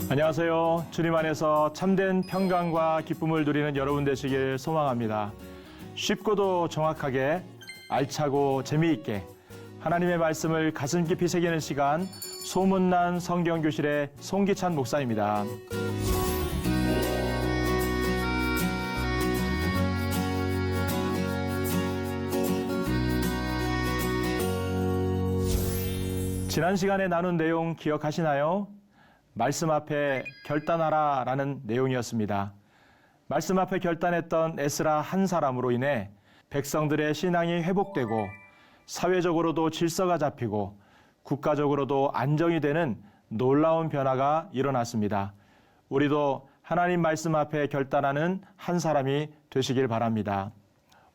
안녕하세요. 주님 안에서 참된 평강과 기쁨을 누리는 여러분 되시길 소망합니다. 쉽고도 정확하게 알차고 재미있게 하나님의 말씀을 가슴 깊이 새기는 시간, 소문난 성경교실의 송기찬 목사입니다. 지난 시간에 나눈 내용 기억하시나요? 말씀 앞에 결단하라 라는 내용이었습니다. 말씀 앞에 결단했던 에스라 한 사람으로 인해 백성들의 신앙이 회복되고 사회적으로도 질서가 잡히고 국가적으로도 안정이 되는 놀라운 변화가 일어났습니다. 우리도 하나님 말씀 앞에 결단하는 한 사람이 되시길 바랍니다.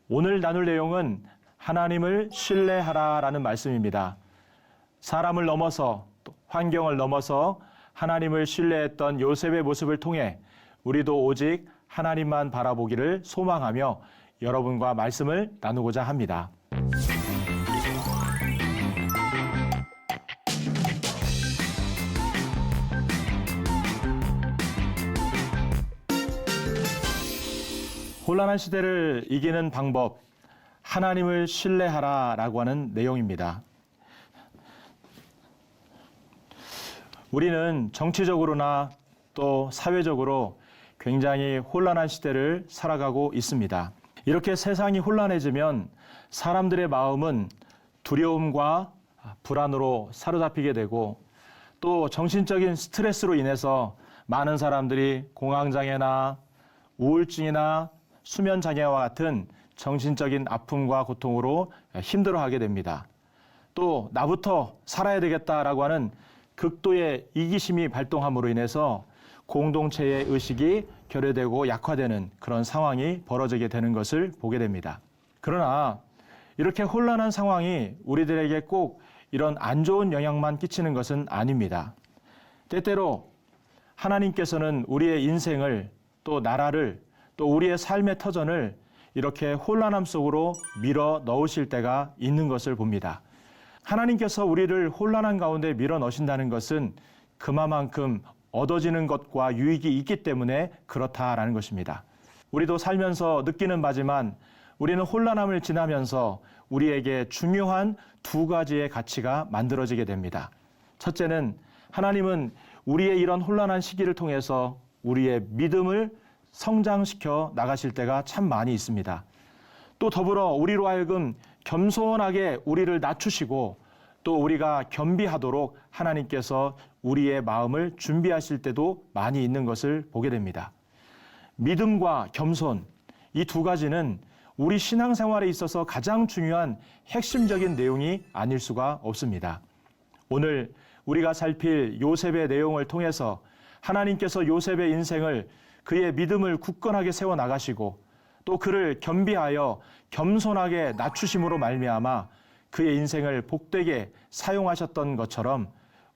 오늘 나눌 내용은 하나님을 신뢰하라 라는 말씀입니다. 사람을 넘어서 또 환경을 넘어서 하나님을 신뢰했던 요셉의 모습을 통해 우리도 오직 하나님만 바라보기를 소망하며 여러분과 말씀을 나누고자 합니다. 혼란한 시대를 이기는 방법, 하나님을 신뢰하라라고 하는 내용입니다. 우리는 정치적으로나 또 사회적으로 굉장히 혼란한 시대를 살아가고 있습니다. 이렇게 세상이 혼란해지면 사람들의 마음은 두려움과 불안으로 사로잡히게 되고 또 정신적인 스트레스로 인해서 많은 사람들이 공황장애나 우울증이나 수면장애와 같은 정신적인 아픔과 고통으로 힘들어하게 됩니다. 또 나부터 살아야 되겠다라고 하는 극도의 이기심이 발동함으로 인해서 공동체의 의식이 결여되고 약화되는 그런 상황이 벌어지게 되는 것을 보게 됩니다. 그러나 이렇게 혼란한 상황이 우리들에게 꼭 이런 안 좋은 영향만 끼치는 것은 아닙니다. 때때로 하나님께서는 우리의 인생을 또 나라를 또 우리의 삶의 터전을 이렇게 혼란함 속으로 밀어 넣으실 때가 있는 것을 봅니다. 하나님께서 우리를 혼란한 가운데 밀어 넣으신다는 것은 그만큼 얻어지는 것과 유익이 있기 때문에 그렇다라는 것입니다. 우리도 살면서 느끼는 바지만 우리는 혼란함을 지나면서 우리에게 중요한 두 가지의 가치가 만들어지게 됩니다. 첫째는 하나님은 우리의 이런 혼란한 시기를 통해서 우리의 믿음을 성장시켜 나가실 때가 참 많이 있습니다. 또 더불어 우리로 하여금 겸손하게 우리를 낮추시고 또 우리가 겸비하도록 하나님께서 우리의 마음을 준비하실 때도 많이 있는 것을 보게 됩니다. 믿음과 겸손, 이 두 가지는 우리 신앙생활에 있어서 가장 중요한 핵심적인 내용이 아닐 수가 없습니다. 오늘 우리가 살필 요셉의 내용을 통해서 하나님께서 요셉의 인생을 그의 믿음을 굳건하게 세워나가시고 또 그를 겸비하여 겸손하게 낮추심으로 말미암아 그의 인생을 복되게 사용하셨던 것처럼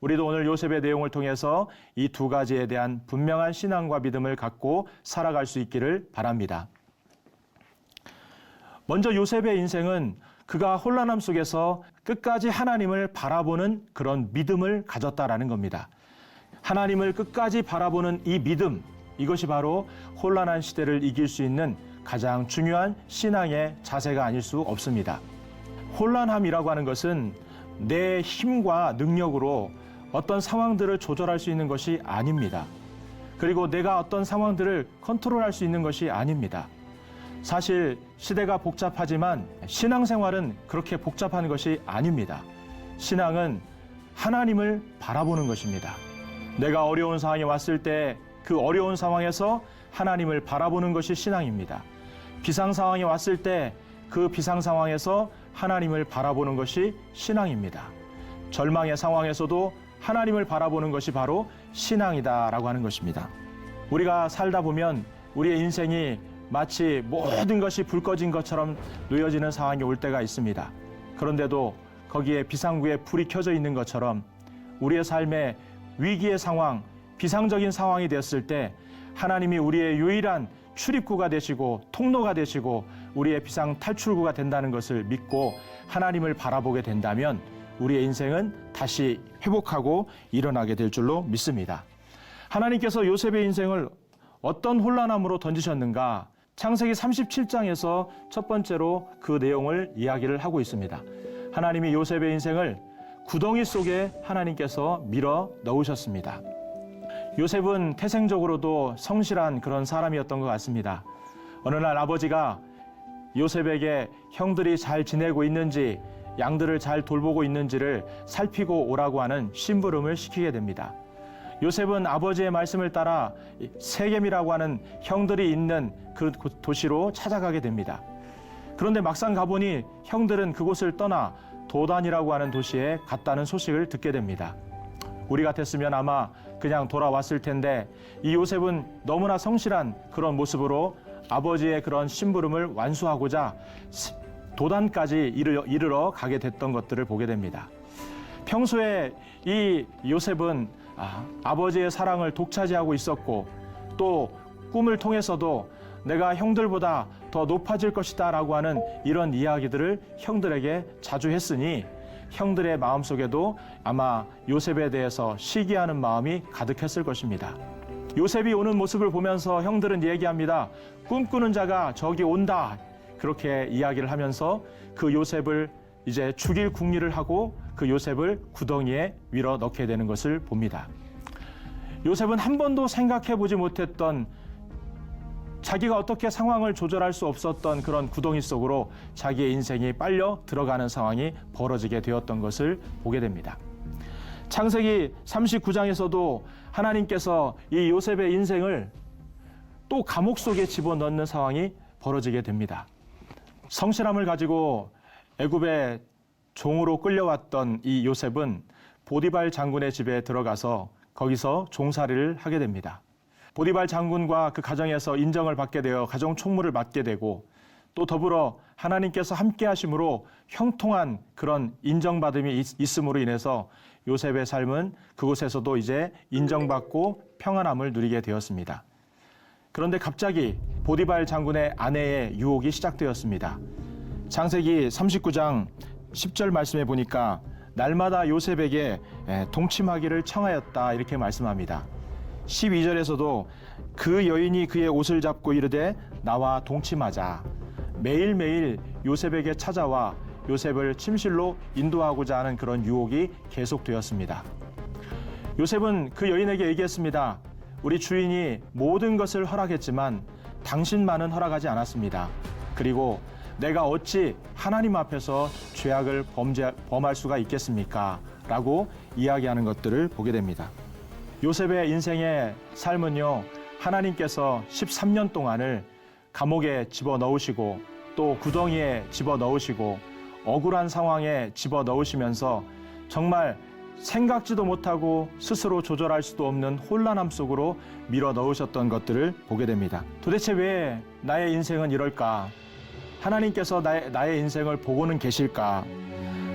우리도 오늘 요셉의 내용을 통해서 이 두 가지에 대한 분명한 신앙과 믿음을 갖고 살아갈 수 있기를 바랍니다. 먼저 요셉의 인생은 그가 혼란함 속에서 끝까지 하나님을 바라보는 그런 믿음을 가졌다라는 겁니다. 하나님을 끝까지 바라보는 이 믿음, 이것이 바로 혼란한 시대를 이길 수 있는 가장 중요한 신앙의 자세가 아닐 수 없습니다. 혼란함이라고 하는 것은 내 힘과 능력으로 어떤 상황들을 조절할 수 있는 것이 아닙니다. 그리고 내가 어떤 상황들을 컨트롤할 수 있는 것이 아닙니다. 사실 시대가 복잡하지만 신앙생활은 그렇게 복잡한 것이 아닙니다. 신앙은 하나님을 바라보는 것입니다. 내가 어려운 상황이 왔을 때 그 어려운 상황에서 하나님을 바라보는 것이 신앙입니다. 비상 상황이 왔을 때 그 비상 상황에서 하나님을 바라보는 것이 신앙입니다. 절망의 상황에서도 하나님을 바라보는 것이 바로 신앙이다라고 하는 것입니다. 우리가 살다 보면 우리의 인생이 마치 모든 것이 불 꺼진 것처럼 놓여지는 상황이 올 때가 있습니다. 그런데도 거기에 비상구에 불이 켜져 있는 것처럼 우리의 삶에 위기의 상황, 비상적인 상황이 됐을 때 하나님이 우리의 유일한 출입구가 되시고 통로가 되시고 우리의 비상 탈출구가 된다는 것을 믿고 하나님을 바라보게 된다면 우리의 인생은 다시 회복하고 일어나게 될 줄로 믿습니다. 하나님께서 요셉의 인생을 어떤 혼란함으로 던지셨는가? 창세기 37장에서 첫 번째로 그 내용을 이야기를 하고 있습니다. 하나님이 요셉의 인생을 구덩이 속에 하나님께서 밀어 넣으셨습니다. 요셉은 태생적으로도 성실한 그런 사람이었던 것 같습니다. 어느 날 아버지가 요셉에게 형들이 잘 지내고 있는지, 양들을 잘 돌보고 있는지를 살피고 오라고 하는 심부름을 시키게 됩니다. 요셉은 아버지의 말씀을 따라 세겜이라고 하는 형들이 있는 그 도시로 찾아가게 됩니다. 그런데 막상 가보니 형들은 그곳을 떠나 도단이라고 하는 도시에 갔다는 소식을 듣게 됩니다. 우리 같았으면 아마 그냥 돌아왔을 텐데 이 요셉은 너무나 성실한 그런 모습으로 아버지의 그런 심부름을 완수하고자 도단까지 이르러 가게 됐던 것들을 보게 됩니다. 평소에 이 요셉은 아버지의 사랑을 독차지하고 있었고 또 꿈을 통해서도 내가 형들보다 더 높아질 것이다 라고 하는 이런 이야기들을 형들에게 자주 했으니 형들의 마음속에도 아마 요셉에 대해서 시기하는 마음이 가득했을 것입니다. 요셉이 오는 모습을 보면서 형들은 얘기합니다. 꿈꾸는 자가 저기 온다. 그렇게 이야기를 하면서 그 요셉을 이제 죽일 궁리를 하고 그 요셉을 구덩이에 밀어 넣게 되는 것을 봅니다. 요셉은 한 번도 생각해 보지 못했던 자기가 어떻게 상황을 조절할 수 없었던 그런 구덩이 속으로 자기의 인생이 빨려 들어가는 상황이 벌어지게 되었던 것을 보게 됩니다. 창세기 39장에서도 하나님께서 이 요셉의 인생을 또 감옥 속에 집어넣는 상황이 벌어지게 됩니다. 성실함을 가지고 애굽의 종으로 끌려왔던 이 요셉은 보디발 장군의 집에 들어가서 거기서 종살이를 하게 됩니다. 보디발 장군과 그 가정에서 인정을 받게 되어 가정 총무를 맡게 되고 또 더불어 하나님께서 함께 하심으로 형통한 그런 인정받음이 있음으로 인해서 요셉의 삶은 그곳에서도 이제 인정받고 평안함을 누리게 되었습니다. 그런데 갑자기 보디발 장군의 아내의 유혹이 시작되었습니다. 창세기 39장 10절 말씀에 보니까 날마다 요셉에게 동침하기를 청하였다 이렇게 말씀합니다. 12절에서도 그 여인이 그의 옷을 잡고 이르되 나와 동침하자. 매일매일 요셉에게 찾아와 요셉을 침실로 인도하고자 하는 그런 유혹이 계속되었습니다. 요셉은 그 여인에게 얘기했습니다. 우리 주인이 모든 것을 허락했지만 당신만은 허락하지 않았습니다. 그리고 내가 어찌 하나님 앞에서 죄악을 범할 수가 있겠습니까? 라고 이야기하는 것들을 보게 됩니다. 요셉의 인생의 삶은요, 하나님께서 13년 동안을 감옥에 집어넣으시고 또 구덩이에 집어넣으시고 억울한 상황에 집어넣으시면서 정말 생각지도 못하고 스스로 조절할 수도 없는 혼란함 속으로 밀어넣으셨던 것들을 보게 됩니다. 도대체 왜 나의 인생은 이럴까? 하나님께서 나의 인생을 보고는 계실까?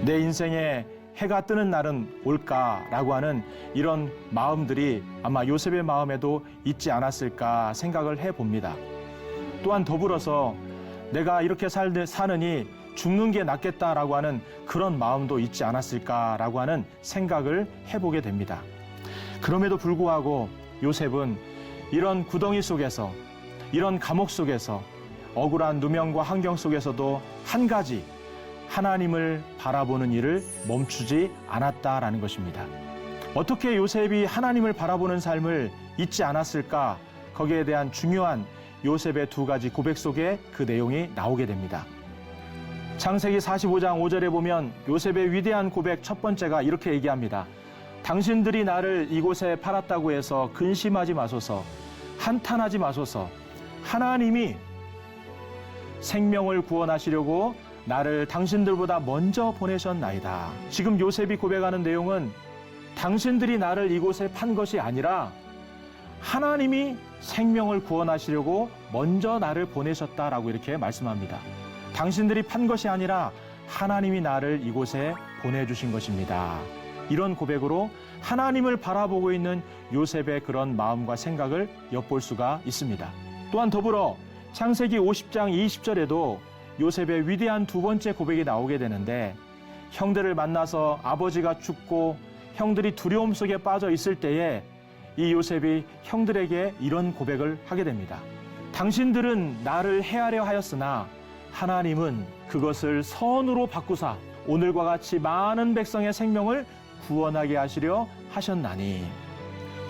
내 인생에 해가 뜨는 날은 올까라고 하는 이런 마음들이 아마 요셉의 마음에도 있지 않았을까 생각을 해봅니다. 또한 더불어서 내가 이렇게 사느니 죽는 게 낫겠다라고 하는 그런 마음도 있지 않았을까라고 하는 생각을 해보게 됩니다. 그럼에도 불구하고 요셉은 이런 구덩이 속에서, 이런 감옥 속에서, 억울한 누명과 환경 속에서도 한 가지 하나님을 바라보는 일을 멈추지 않았다라는 것입니다. 어떻게 요셉이 하나님을 바라보는 삶을 잊지 않았을까? 거기에 대한 중요한 요셉의 두 가지 고백 속에 그 내용이 나오게 됩니다. 창세기 45장 5절에 보면 요셉의 위대한 고백 첫 번째가 이렇게 얘기합니다. 당신들이 나를 이곳에 팔았다고 해서 근심하지 마소서, 한탄하지 마소서. 하나님이 생명을 구원하시려고 나를 당신들보다 먼저 보내셨나이다. 지금 요셉이 고백하는 내용은 당신들이 나를 이곳에 판 것이 아니라 하나님이 생명을 구원하시려고 먼저 나를 보내셨다라고 이렇게 말씀합니다. 당신들이 판 것이 아니라 하나님이 나를 이곳에 보내주신 것입니다. 이런 고백으로 하나님을 바라보고 있는 요셉의 그런 마음과 생각을 엿볼 수가 있습니다. 또한 더불어 창세기 50장 20절에도 요셉의 위대한 두 번째 고백이 나오게 되는데 형들을 만나서 아버지가 죽고 형들이 두려움 속에 빠져 있을 때에 이 요셉이 형들에게 이런 고백을 하게 됩니다. 당신들은 나를 해하려 하였으나 하나님은 그것을 선으로 바꾸사 오늘과 같이 많은 백성의 생명을 구원하게 하시려 하셨나니.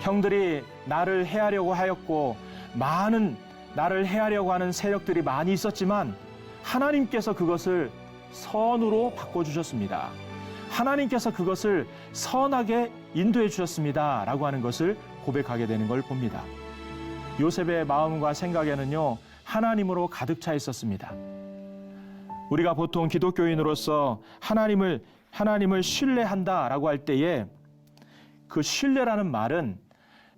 형들이 나를 해하려고 하였고 많은 나를 해하려고 하는 세력들이 많이 있었지만 하나님께서 그것을 선으로 바꿔주셨습니다. 하나님께서 그것을 선하게 인도해 주셨습니다. 라고 하는 것을 고백하게 되는 걸 봅니다. 요셉의 마음과 생각에는요, 하나님으로 가득 차 있었습니다. 우리가 보통 기독교인으로서 하나님을 신뢰한다라고 할 때에 그 신뢰라는 말은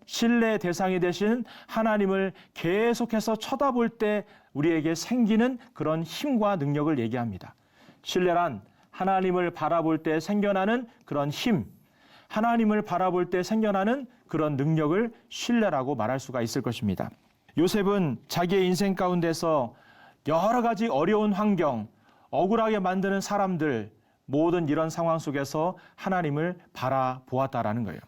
신뢰의 대상이 되신 하나님을 계속해서 쳐다볼 때 우리에게 생기는 그런 힘과 능력을 얘기합니다. 신뢰란 하나님을 바라볼 때 생겨나는 그런 힘, 하나님을 바라볼 때 생겨나는 그런 능력을 신뢰라고 말할 수가 있을 것입니다. 요셉은 자기의 인생 가운데서 여러 가지 어려운 환경, 억울하게 만드는 사람들, 모든 이런 상황 속에서 하나님을 바라보았다라는 거예요.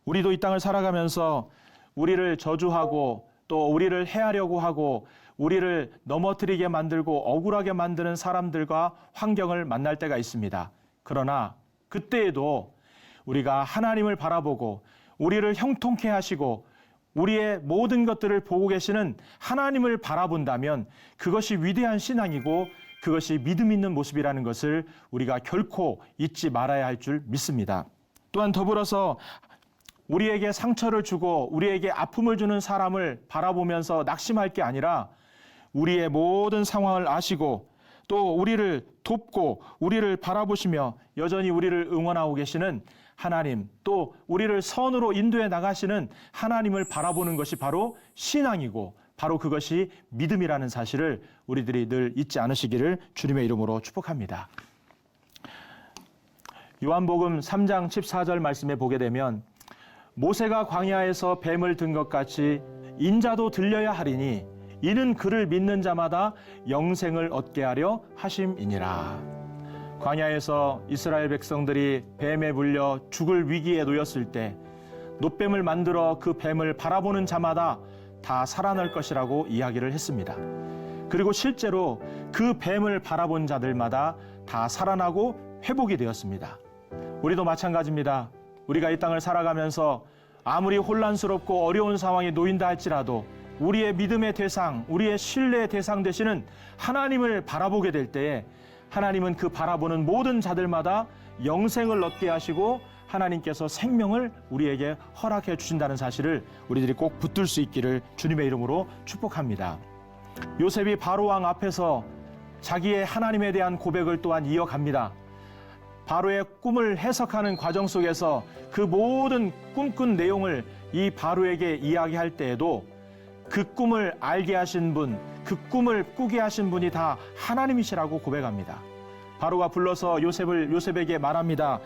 우리도 이 땅을 살아가면서 우리를 저주하고 또 우리를 해하려고 하고 우리를 넘어뜨리게 만들고 억울하게 만드는 사람들과 환경을 만날 때가 있습니다. 그러나 그때에도 우리가 하나님을 바라보고 우리를 형통케 하시고 우리의 모든 것들을 보고 계시는 하나님을 바라본다면 그것이 위대한 신앙이고 그것이 믿음 있는 모습이라는 것을 우리가 결코 잊지 말아야 할 줄 믿습니다. 또한 더불어서 우리에게 상처를 주고 우리에게 아픔을 주는 사람을 바라보면서 낙심할 게 아니라 우리의 모든 상황을 아시고 또 우리를 돕고 우리를 바라보시며 여전히 우리를 응원하고 계시는 하나님, 또 우리를 선으로 인도해 나가시는 하나님을 바라보는 것이 바로 신앙이고 바로 그것이 믿음이라는 사실을 우리들이 늘 잊지 않으시기를 주님의 이름으로 축복합니다. 요한복음 3장 14절 말씀에 보게 되면 모세가 광야에서 뱀을 든 것 같이 인자도 들려야 하리니 이는 그를 믿는 자마다 영생을 얻게 하려 하심이니라. 광야에서 이스라엘 백성들이 뱀에 물려 죽을 위기에 놓였을 때 놋뱀을 만들어 그 뱀을 바라보는 자마다 다 살아날 것이라고 이야기를 했습니다. 그리고 실제로 그 뱀을 바라본 자들마다 다 살아나고 회복이 되었습니다. 우리도 마찬가지입니다. 우리가 이 땅을 살아가면서 아무리 혼란스럽고 어려운 상황에 놓인다 할지라도 우리의 믿음의 대상, 우리의 신뢰의 대상 되시는 하나님을 바라보게 될 때에 하나님은 그 바라보는 모든 자들마다 영생을 얻게 하시고 하나님께서 생명을 우리에게 허락해 주신다는 사실을 우리들이 꼭 붙들 수 있기를 주님의 이름으로 축복합니다. 요셉이 바로왕 앞에서 자기의 하나님에 대한 고백을 또한 이어갑니다. 바로의 꿈을 해석하는 과정 속에서 그 모든 꿈꾼 내용을 이 바로에게 이야기할 때에도 그 꿈을 알게 하신 분, 그 꿈을 꾸게 하신 분이 다 하나님이시라고 고백합니다. 바로가 불러서 요셉에게 말합니다.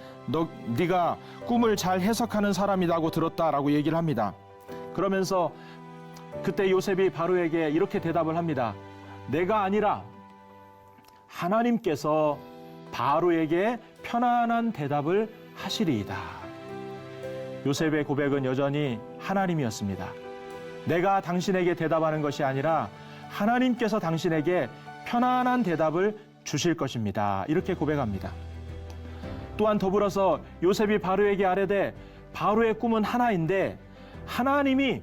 네가 꿈을 잘 해석하는 사람이라고 들었다라고 얘기를 합니다. 그러면서 그때 요셉이 바로에게 이렇게 대답을 합니다. 내가 아니라 하나님께서 바로에게 편안한 대답을 하시리이다. 요셉의 고백은 여전히 하나님이었습니다. 내가 당신에게 대답하는 것이 아니라 하나님께서 당신에게 편안한 대답을 주실 것입니다. 이렇게 고백합니다. 또한 더불어서 요셉이 바로에게 아뢰되 바로의 꿈은 하나인데 하나님이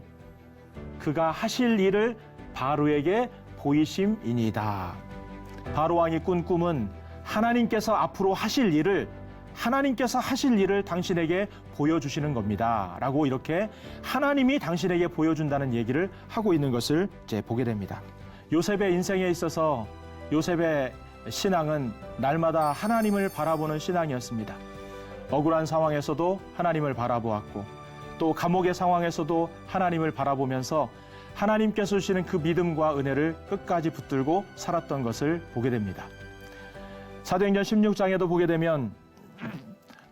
그가 하실 일을 바로에게 보이심이니이다. 바로 왕이 꾼 꿈은 하나님께서 앞으로 하실 일을 당신에게 보여주시는 겁니다. 라고 이렇게 하나님이 당신에게 보여준다는 얘기를 하고 있는 것을 이제 보게 됩니다. 요셉의 인생에 있어서 요셉의 신앙은 날마다 하나님을 바라보는 신앙이었습니다. 억울한 상황에서도 하나님을 바라보았고 또 감옥의 상황에서도 하나님을 바라보면서 하나님께서 주시는 그 믿음과 은혜를 끝까지 붙들고 살았던 것을 보게 됩니다. 사도행전 16장에도 보게 되면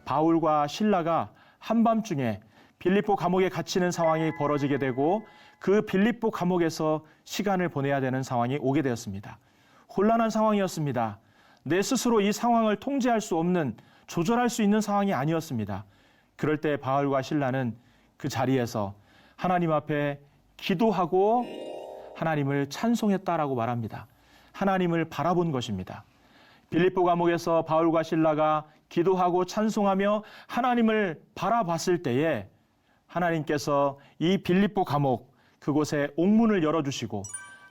바울과 실라가 한밤중에 빌립보 감옥에 갇히는 상황이 벌어지게 되고 그 빌립보 감옥에서 시간을 보내야 되는 상황이 오게 되었습니다. 혼란한 상황이었습니다. 내 스스로 이 상황을 통제할 수 없는, 조절할 수 있는 상황이 아니었습니다. 그럴 때 바울과 실라는 그 자리에서 하나님 앞에 기도하고 하나님을 찬송했다라고 말합니다. 하나님을 바라본 것입니다. 빌립보 감옥에서 바울과 실라가 기도하고 찬송하며 하나님을 바라봤을 때에 하나님께서 이 빌립보 감옥 그곳에 옥문을 열어주시고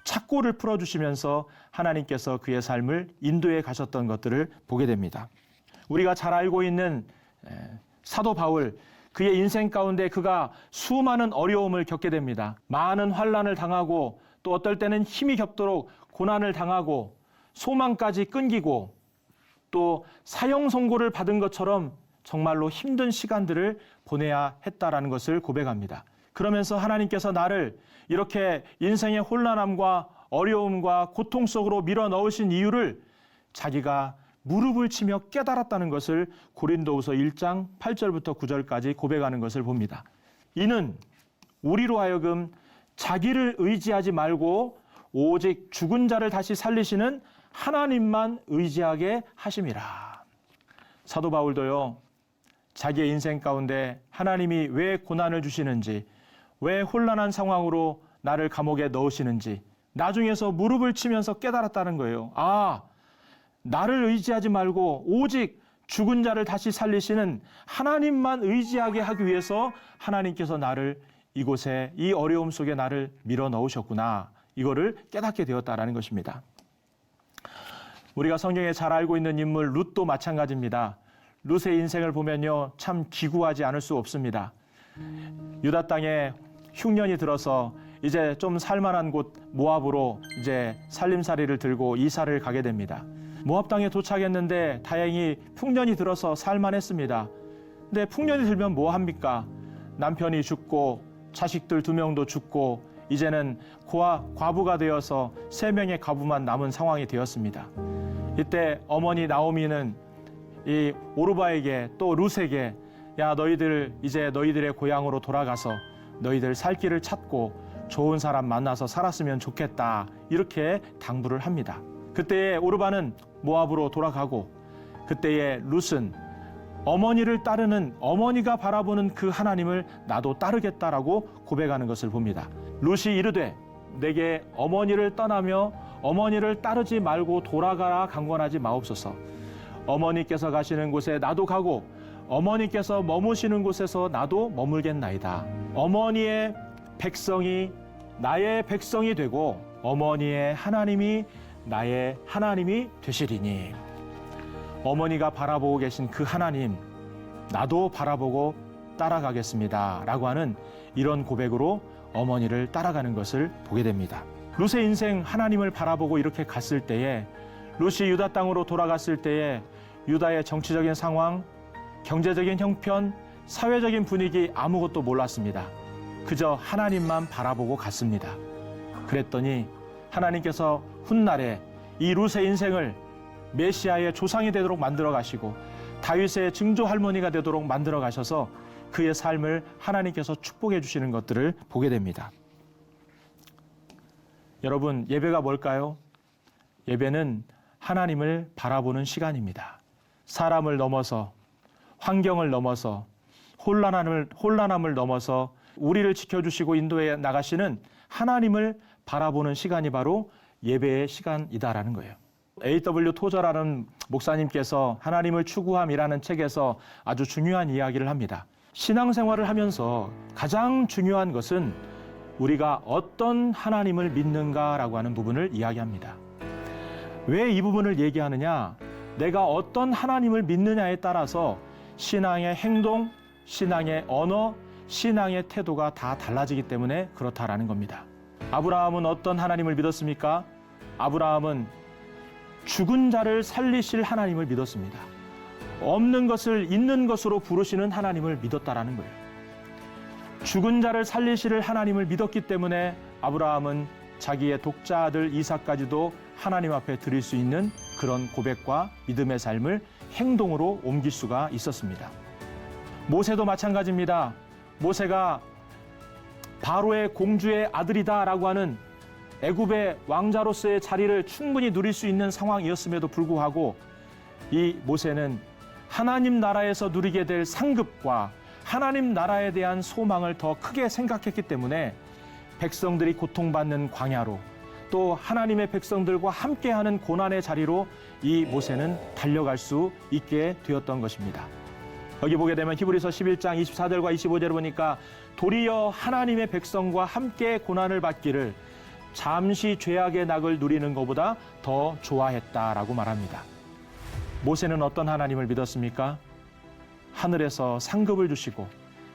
착고를 풀어주시면서 하나님께서 그의 삶을 인도해 가셨던 것들을 보게 됩니다. 우리가 잘 알고 있는 사도 바울, 그의 인생 가운데 그가 수많은 어려움을 겪게 됩니다. 많은 환난을 당하고 또 어떨 때는 힘이 겹도록 고난을 당하고 소망까지 끊기고 또 사형 선고를 받은 것처럼 정말로 힘든 시간들을 보내야 했다라는 것을 고백합니다. 그러면서 하나님께서 나를 이렇게 인생의 혼란함과 어려움과 고통 속으로 밀어 넣으신 이유를 자기가 무릎을 치며 깨달았다는 것을 고린도후서 1장 8절부터 9절까지 고백하는 것을 봅니다. 이는 우리로 하여금 자기를 의지하지 말고 오직 죽은 자를 다시 살리시는 하나님만 의지하게 하심이라. 사도 바울도요, 자기의 인생 가운데 하나님이 왜 고난을 주시는지, 왜 혼란한 상황으로 나를 감옥에 넣으시는지 나중에서 무릎을 치면서 깨달았다는 거예요. 아, 나를 의지하지 말고 오직 죽은 자를 다시 살리시는 하나님만 의지하게 하기 위해서 하나님께서 나를 이곳에 이 어려움 속에 나를 밀어 넣으셨구나. 이거를 깨닫게 되었다라는 것입니다. 우리가 성경에 잘 알고 있는 인물 룻도 마찬가지입니다. 룻의 인생을 보면요, 참 기구하지 않을 수 없습니다. 유다 땅에 흉년이 들어서 이제 좀 살만한 곳 모압으로 이제 살림살이를 들고 이사를 가게 됩니다. 모압 땅에 도착했는데 다행히 풍년이 들어서 살만했습니다. 근데 풍년이 들면 뭐 합니까? 남편이 죽고 자식들 2명도 죽고 이제는 과부가 되어서 3명의 과부만 남은 상황이 되었습니다. 이때 어머니 나오미는 이 오르바에게 또 룻에게 야, 너희들 이제 너희들의 고향으로 돌아가서 너희들 살 길을 찾고 좋은 사람 만나서 살았으면 좋겠다, 이렇게 당부를 합니다. 그때에 오르바는 모압으로 돌아가고 그때에 룻은 어머니를 따르는, 어머니가 바라보는 그 하나님을 나도 따르겠다라고 고백하는 것을 봅니다. 룻이 이르되 내게 어머니를 떠나며 어머니를 따르지 말고 돌아가라 강권하지 마옵소서. 어머니께서 가시는 곳에 나도 가고 어머니께서 머무시는 곳에서 나도 머물겠나이다. 어머니의 백성이 나의 백성이 되고 어머니의 하나님이 나의 하나님이 되시리니. 어머니가 바라보고 계신 그 하나님, 나도 바라보고 따라가겠습니다 라고 하는 이런 고백으로 어머니를 따라가는 것을 보게 됩니다. 룻의 인생, 하나님을 바라보고 이렇게 갔을 때에, 룻이 유다 땅으로 돌아갔을 때에 유다의 정치적인 상황, 경제적인 형편, 사회적인 분위기 아무것도 몰랐습니다. 그저 하나님만 바라보고 갔습니다. 그랬더니 하나님께서 훗날에 이 룻의 인생을 메시아의 조상이 되도록 만들어 가시고 다윗의 증조 할머니가 되도록 만들어 가셔서 그의 삶을 하나님께서 축복해 주시는 것들을 보게 됩니다. 여러분, 예배가 뭘까요? 예배는 하나님을 바라보는 시간입니다. 사람을 넘어서, 환경을 넘어서, 혼란함을 넘어서 우리를 지켜주시고 인도해 나가시는 하나님을 바라보는 시간이 바로 예배의 시간이다라는 거예요. A.W. 토저라는 목사님께서 하나님을 추구함이라는 책에서 아주 중요한 이야기를 합니다. 신앙생활을 하면서 가장 중요한 것은 우리가 어떤 하나님을 믿는가라고 하는 부분을 이야기합니다. 왜 이 부분을 얘기하느냐? 내가 어떤 하나님을 믿느냐에 따라서 신앙의 행동, 신앙의 언어, 신앙의 태도가 다 달라지기 때문에 그렇다라는 겁니다. 아브라함은 어떤 하나님을 믿었습니까? 아브라함은 죽은 자를 살리실 하나님을 믿었습니다. 없는 것을 있는 것으로 부르시는 하나님을 믿었다라는 거예요. 죽은 자를 살리실 하나님을 믿었기 때문에 아브라함은 자기의 독자 아들 이삭까지도 하나님 앞에 드릴 수 있는 그런 고백과 믿음의 삶을 행동으로 옮길 수가 있었습니다. 모세도 마찬가지입니다. 모세가 바로의 공주의 아들이다라고 하는 애굽의 왕자로서의 자리를 충분히 누릴 수 있는 상황이었음에도 불구하고 이 모세는 하나님 나라에서 누리게 될 상급과 하나님 나라에 대한 소망을 더 크게 생각했기 때문에 백성들이 고통받는 광야로 또 하나님의 백성들과 함께하는 고난의 자리로 이 모세는 달려갈 수 있게 되었던 것입니다. 여기 보게 되면 히브리서 11장 24절과 25절을 보니까 도리어 하나님의 백성과 함께 고난을 받기를 잠시 죄악의 낙을 누리는 것보다 더 좋아했다라고 말합니다. 모세는 어떤 하나님을 믿었습니까? 하늘에서 상급을 주시고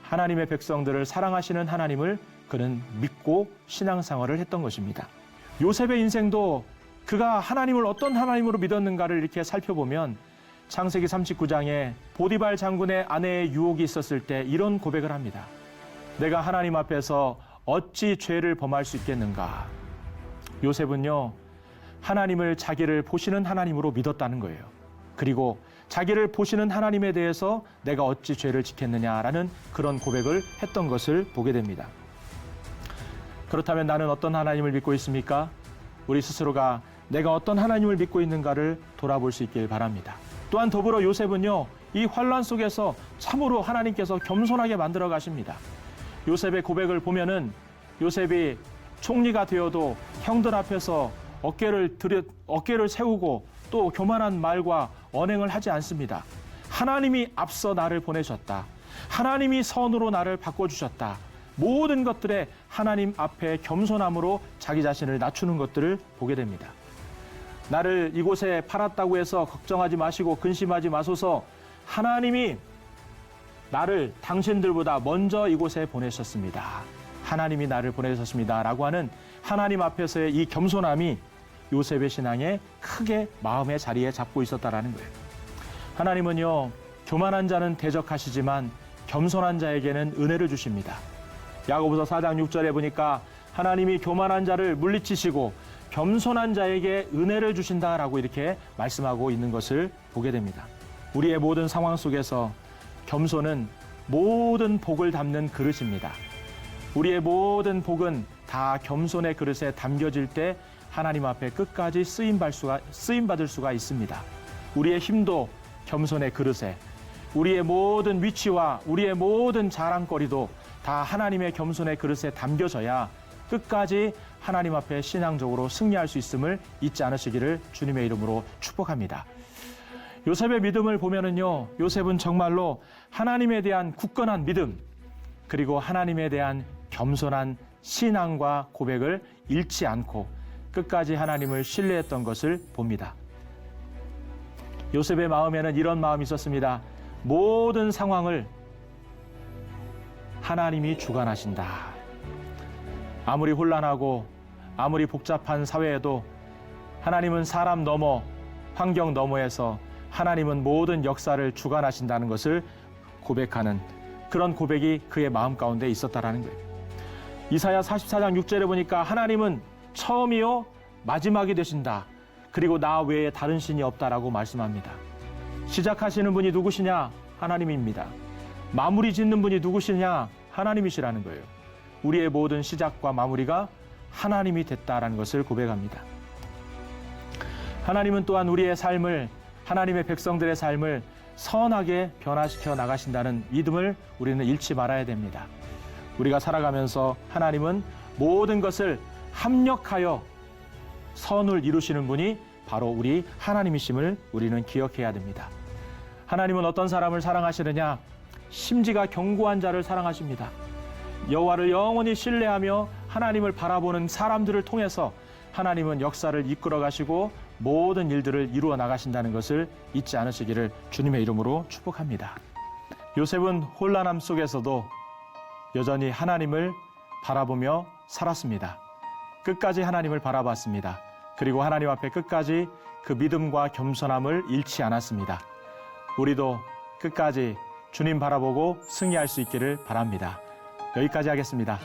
하나님의 백성들을 사랑하시는 하나님을 그는 믿고 신앙생활을 했던 것입니다. 요셉의 인생도 그가 하나님을 어떤 하나님으로 믿었는가를 이렇게 살펴보면 창세기 39장에 보디발 장군의 아내의 유혹이 있었을 때 이런 고백을 합니다. 내가 하나님 앞에서 어찌 죄를 범할 수 있겠는가? 요셉은요, 하나님을 자기를 보시는 하나님으로 믿었다는 거예요. 그리고 자기를 보시는 하나님에 대해서 내가 어찌 죄를 지켰느냐라는 그런 고백을 했던 것을 보게 됩니다. 그렇다면 나는 어떤 하나님을 믿고 있습니까? 우리 스스로가 내가 어떤 하나님을 믿고 있는가를 돌아볼 수 있길 바랍니다. 또한 더불어 요셉은요, 이 환난 속에서 참으로 하나님께서 겸손하게 만들어 가십니다. 요셉의 고백을 보면은 요셉이 총리가 되어도 형들 앞에서 어깨를 세우고 또 교만한 말과 언행을 하지 않습니다. 하나님이 앞서 나를 보내셨다. 하나님이 선으로 나를 바꿔주셨다. 모든 것들에 하나님 앞에 겸손함으로 자기 자신을 낮추는 것들을 보게 됩니다. 나를 이곳에 팔았다고 해서 걱정하지 마시고 근심하지 마소서. 하나님이 나를 당신들보다 먼저 이곳에 보내셨습니다. 하나님이 나를 보내셨습니다. 라고 하는 하나님 앞에서의 이 겸손함이 요셉의 신앙에 크게 마음의 자리에 잡고 있었다라는 거예요. 하나님은요, 교만한 자는 대적하시지만 겸손한 자에게는 은혜를 주십니다. 야고보서 4장 6절에 보니까 하나님이 교만한 자를 물리치시고 겸손한 자에게 은혜를 주신다라고 이렇게 말씀하고 있는 것을 보게 됩니다. 우리의 모든 상황 속에서 겸손은 모든 복을 담는 그릇입니다. 우리의 모든 복은 다 겸손의 그릇에 담겨질 때 하나님 앞에 끝까지 쓰임받을 수가 있습니다. 우리의 힘도 겸손의 그릇에, 우리의 모든 위치와 우리의 모든 자랑거리도 다 하나님의 겸손의 그릇에 담겨져야 끝까지 하나님 앞에 신앙적으로 승리할 수 있음을 잊지 않으시기를 주님의 이름으로 축복합니다. 요셉의 믿음을 보면은요, 요셉은 정말로 하나님에 대한 굳건한 믿음, 그리고 하나님에 대한 겸손한 신앙과 고백을 잃지 않고 끝까지 하나님을 신뢰했던 것을 봅니다. 요셉의 마음에는 이런 마음이 있었습니다. 모든 상황을 하나님이 주관하신다. 아무리 혼란하고 아무리 복잡한 사회에도 하나님은 사람 너머, 환경 너머에서 하나님은 모든 역사를 주관하신다는 것을 고백하는 그런 고백이 그의 마음 가운데 있었다라는 거예요. 이사야 44장 6절에 보니까 하나님은 처음이요 마지막이 되신다. 그리고 나 외에 다른 신이 없다라고 말씀합니다. 시작하시는 분이 누구시냐? 하나님입니다. 마무리 짓는 분이 누구시냐? 하나님이시라는 거예요. 우리의 모든 시작과 마무리가 하나님이 됐다라는 것을 고백합니다. 하나님은 또한 우리의 삶을, 하나님의 백성들의 삶을 선하게 변화시켜 나가신다는 믿음을 우리는 잃지 말아야 됩니다. 우리가 살아가면서 하나님은 모든 것을 합력하여 선을 이루시는 분이 바로 우리 하나님이심을 우리는 기억해야 됩니다. 하나님은 어떤 사람을 사랑하시느냐? 심지가 견고한 자를 사랑하십니다. 여호와를 영원히 신뢰하며 하나님을 바라보는 사람들을 통해서 하나님은 역사를 이끌어 가시고 모든 일들을 이루어 나가신다는 것을 잊지 않으시기를 주님의 이름으로 축복합니다. 요셉은 혼란함 속에서도 여전히 하나님을 바라보며 살았습니다. 끝까지 하나님을 바라봤습니다. 그리고 하나님 앞에 끝까지 그 믿음과 겸손함을 잃지 않았습니다. 우리도 끝까지 주님 바라보고 승리할 수 있기를 바랍니다. 여기까지 하겠습니다.